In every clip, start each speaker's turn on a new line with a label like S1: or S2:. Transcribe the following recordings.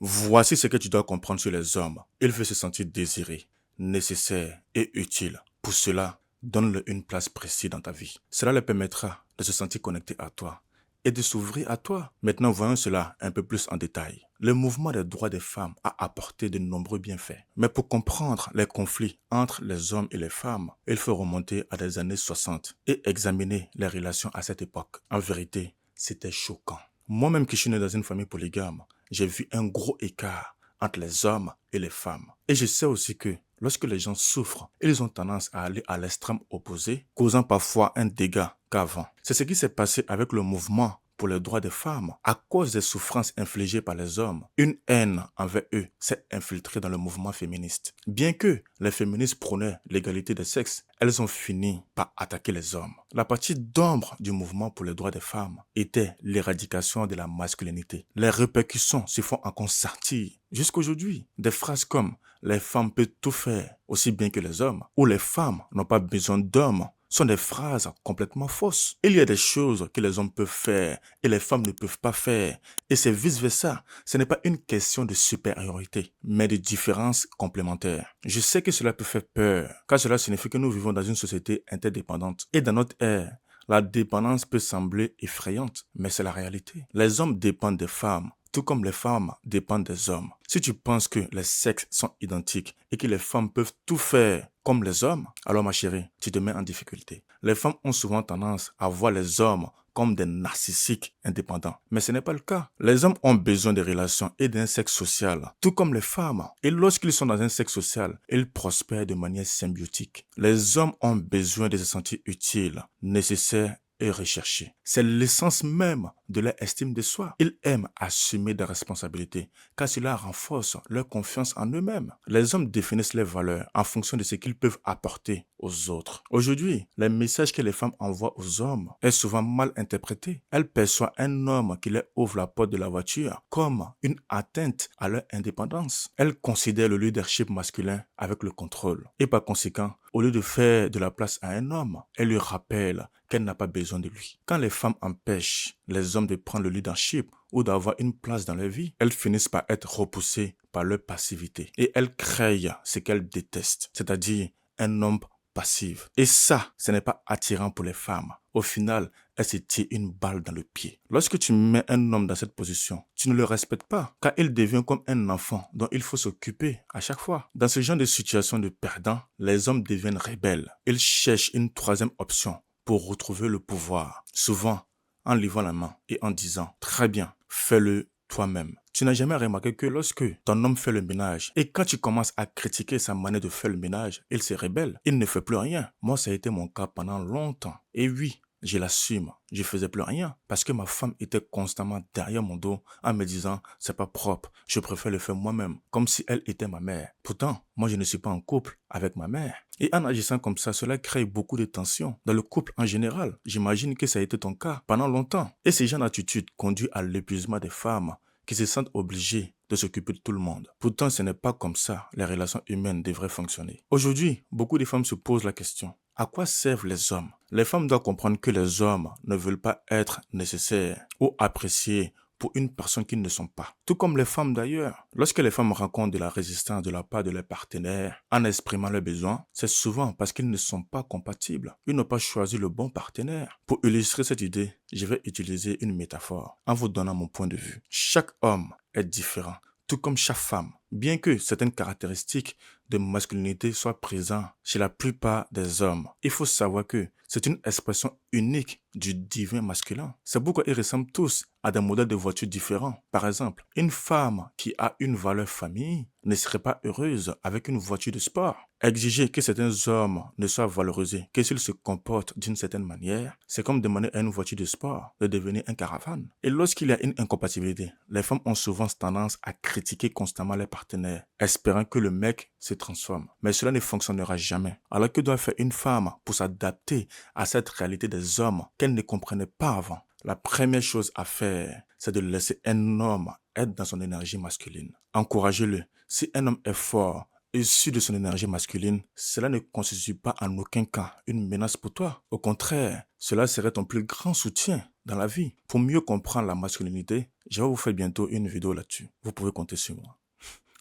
S1: Voici ce que tu dois comprendre sur les hommes. Il veut se sentir désiré, nécessaire et utile. Pour cela, donne-le une place précise dans ta vie. Cela leur permettra de se sentir connecté à toi et de s'ouvrir à toi. Maintenant, voyons cela un peu plus en détail. Le mouvement des droits des femmes a apporté de nombreux bienfaits. Mais pour comprendre les conflits entre les hommes et les femmes, il faut remonter à des années 60 et examiner les relations à cette époque. En vérité, c'était choquant. Moi-même qui suis né dans une famille polygame, j'ai vu un gros écart entre les hommes et les femmes. Et je sais aussi que lorsque les gens souffrent, ils ont tendance à aller à l'extrême opposé, causant parfois un dégât qu'avant. C'est ce qui s'est passé avec le mouvement pour les droits des femmes. À cause des souffrances infligées par les hommes, une haine envers eux s'est infiltrée dans le mouvement féministe. Bien que les féministes prônaient l'égalité des sexes, elles ont fini par attaquer les hommes. La partie d'ombre du mouvement pour les droits des femmes était l'éradication de la masculinité. Les répercussions se font encore sentir jusqu'aujourd'hui. Des phrases comme « les femmes peuvent tout faire aussi bien que les hommes » ou « les femmes n'ont pas besoin d'hommes » sont des phrases complètement fausses. Il y a des choses que les hommes peuvent faire et les femmes ne peuvent pas faire. Et c'est vice-versa. Ce n'est pas une question de supériorité, mais de différence complémentaire. Je sais que cela peut faire peur, car cela signifie que nous vivons dans une société interdépendante. Et dans notre ère, la dépendance peut sembler effrayante, mais c'est la réalité. Les hommes dépendent des femmes, tout comme les femmes dépendent des hommes. Si tu penses que les sexes sont identiques et que les femmes peuvent tout faire comme les hommes, alors ma chérie, tu te mets en difficulté. Les femmes ont souvent tendance à voir les hommes comme des narcissiques indépendants. Mais ce n'est pas le cas. Les hommes ont besoin de relations et d'un sexe social, tout comme les femmes. Et lorsqu'ils sont dans un sexe social, ils prospèrent de manière symbiotique. Les hommes ont besoin de se sentir utiles, nécessaires et recherchés. C'est l'essence même de leur estime de soi. Ils aiment assumer des responsabilités, car cela renforce leur confiance en eux-mêmes. Les hommes définissent leurs valeurs en fonction de ce qu'ils peuvent apporter aux autres. Aujourd'hui, les messages que les femmes envoient aux hommes est souvent mal interprété. Elles perçoivent un homme qui leur ouvre la porte de la voiture comme une atteinte à leur indépendance. Elles considèrent le leadership masculin avec le contrôle. Et par conséquent, au lieu de faire de la place à un homme, elles lui rappellent qu'elle n'a pas besoin de lui. Quand les femmes empêchent les hommes de prendre le leadership ou d'avoir une place dans leur vie, elles finissent par être repoussées par leur passivité. Et elles créent ce qu'elles détestent, c'est-à-dire un homme passif. Et ça, ce n'est pas attirant pour les femmes. Au final, elles se tirent une balle dans le pied. Lorsque tu mets un homme dans cette position, tu ne le respectes pas, car il devient comme un enfant dont il faut s'occuper à chaque fois. Dans ce genre de situation de perdant, les hommes deviennent rebelles. Ils cherchent une troisième option pour retrouver le pouvoir. Souvent, en levant la main et en disant « Très bien, fais-le toi-même ». Tu n'as jamais remarqué que lorsque ton homme fait le ménage et quand tu commences à critiquer sa manière de faire le ménage, il se rebelle, il ne fait plus rien. Moi, ça a été mon cas pendant longtemps. Et oui, je l'assume, je faisais plus rien parce que ma femme était constamment derrière mon dos en me disant c'est pas propre, je préfère le faire moi-même, comme si elle était ma mère. Pourtant, moi je ne suis pas en couple avec ma mère. Et en agissant comme ça, cela crée beaucoup de tensions dans le couple en général. J'imagine que ça a été ton cas pendant longtemps. Et ces genre d'attitude conduit à l'épuisement des femmes qui se sentent obligées de s'occuper de tout le monde. Pourtant, ce n'est pas comme ça les relations humaines devraient fonctionner. Aujourd'hui, beaucoup de femmes se posent la question: à quoi servent les hommes? Les femmes doivent comprendre que les hommes ne veulent pas être nécessaires ou appréciés pour une personne qu'ils ne sont pas. Tout comme les femmes d'ailleurs. Lorsque les femmes rencontrent de la résistance de la part de leurs partenaires en exprimant leurs besoins, c'est souvent parce qu'ils ne sont pas compatibles. Ils n'ont pas choisi le bon partenaire. Pour illustrer cette idée, je vais utiliser une métaphore en vous donnant mon point de vue. Chaque homme est différent, tout comme chaque femme. Bien que certaines caractéristiques de masculinité soient présentes chez la plupart des hommes, il faut savoir que c'est une expression unique du divin masculin. C'est pourquoi ils ressemblent tous à des modèles de voitures différents. Par exemple, une femme qui a une valeur famille ne serait pas heureuse avec une voiture de sport. Exiger que certains hommes ne soient valorisés que s'ils se comportent d'une certaine manière, c'est comme demander à une voiture de sport de devenir un caravane. Et lorsqu'il y a une incompatibilité, les femmes ont souvent tendance à critiquer constamment les partenaires, espérant que le mec se transforme. Mais cela ne fonctionnera jamais. Alors que doit faire une femme pour s'adapter à cette réalité des hommes qu'elle ne comprenait pas avant? La première chose à faire, c'est de laisser un homme être dans son énergie masculine. Encouragez-le. Si un homme est fort, issu de son énergie masculine, cela ne constitue pas en aucun cas une menace pour toi. Au contraire, Cela serait ton plus grand soutien dans la vie. Pour mieux comprendre la masculinité, je vais vous faire bientôt une vidéo là-dessus. Vous pouvez compter sur moi.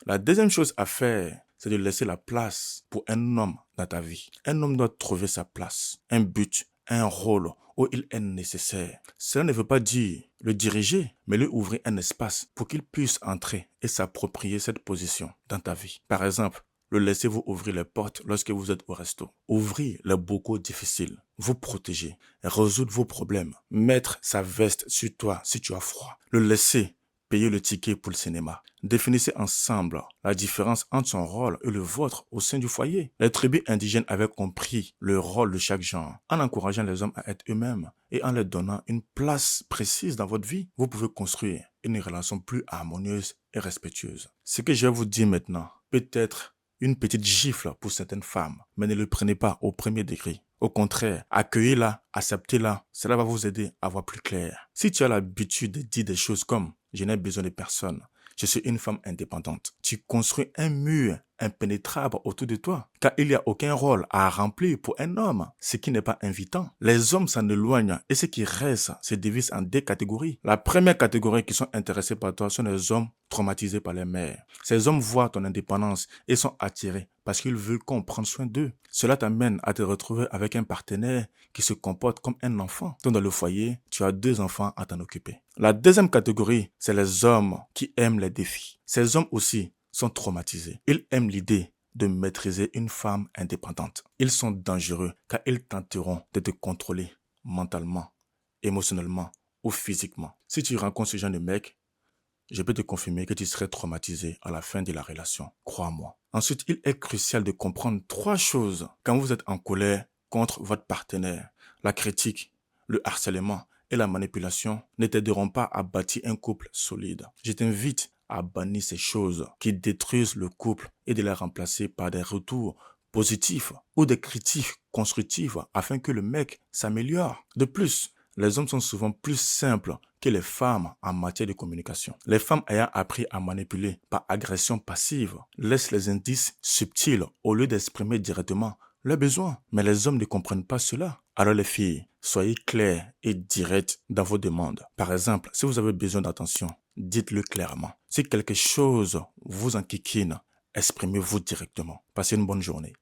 S1: La deuxième chose à faire, c'est de laisser la place pour un homme dans ta vie. Un homme doit trouver sa place, un but, un rôle où il est nécessaire. Cela ne veut pas dire le diriger, mais lui ouvrir un espace pour qu'il puisse entrer et s'approprier cette position dans ta vie. Par exemple, le laisser vous ouvrir les portes lorsque vous êtes au resto. Ouvrir les bocaux difficiles. Vous protéger. Résoudre vos problèmes. Mettre sa veste sur toi si tu as froid. Le laisser payer le ticket pour le cinéma. Définissez ensemble la différence entre son rôle et le vôtre au sein du foyer. Les tribus indigènes avaient compris le rôle de chaque genre. En encourageant les hommes à être eux-mêmes et en leur donnant une place précise dans votre vie, vous pouvez construire une relation plus harmonieuse et respectueuse. Ce que je vais vous dire maintenant peut être une petite gifle pour certaines femmes, mais ne le prenez pas au premier degré. Au contraire, accueillez-la, acceptez-la, cela va vous aider à voir plus clair. Si tu as l'habitude de dire des choses comme « je n'ai besoin de personne », je suis une femme indépendante. Tu construis un mur impénétrable autour de toi, car il n'y a aucun rôle à remplir pour un homme, ce qui n'est pas invitant. Les hommes s'en éloignent et ce qui reste se divise en deux catégories. La première catégorie qui sont intéressés par toi sont les hommes traumatisés par les mères. Ces hommes voient ton indépendance et sont attirés parce qu'ils veulent qu'on prenne soin d'eux. Cela t'amène à te retrouver avec un partenaire qui se comporte comme un enfant. Donc dans le foyer, tu as 2 enfants à t'en occuper. La deuxième catégorie, c'est les hommes qui aiment les défis. Ces hommes aussi sont traumatisés. Ils aiment l'idée de maîtriser une femme indépendante. Ils sont dangereux car ils tenteront de te contrôler mentalement, émotionnellement ou physiquement. Si tu rencontres ce genre de mec, je peux te confirmer que tu serais traumatisé à la fin de la relation. Crois-moi. Ensuite, il est crucial de comprendre 3 choses quand vous êtes en colère contre votre partenaire. La critique, le harcèlement et la manipulation ne t'aideront pas à bâtir un couple solide. Je t'invite à bannir ces choses qui détruisent le couple et de les remplacer par des retours positifs ou des critiques constructives afin que le mec s'améliore. De plus, les hommes sont souvent plus simples que les femmes en matière de communication. Les femmes ayant appris à manipuler par agression passive laissent les indices subtils au lieu d'exprimer directement leurs besoins. Mais les hommes ne comprennent pas cela. Alors les filles, soyez claires et directes dans vos demandes. Par exemple, si vous avez besoin d'attention, dites-le clairement. Si quelque chose vous enquiquine, exprimez-vous directement. Passez une bonne journée.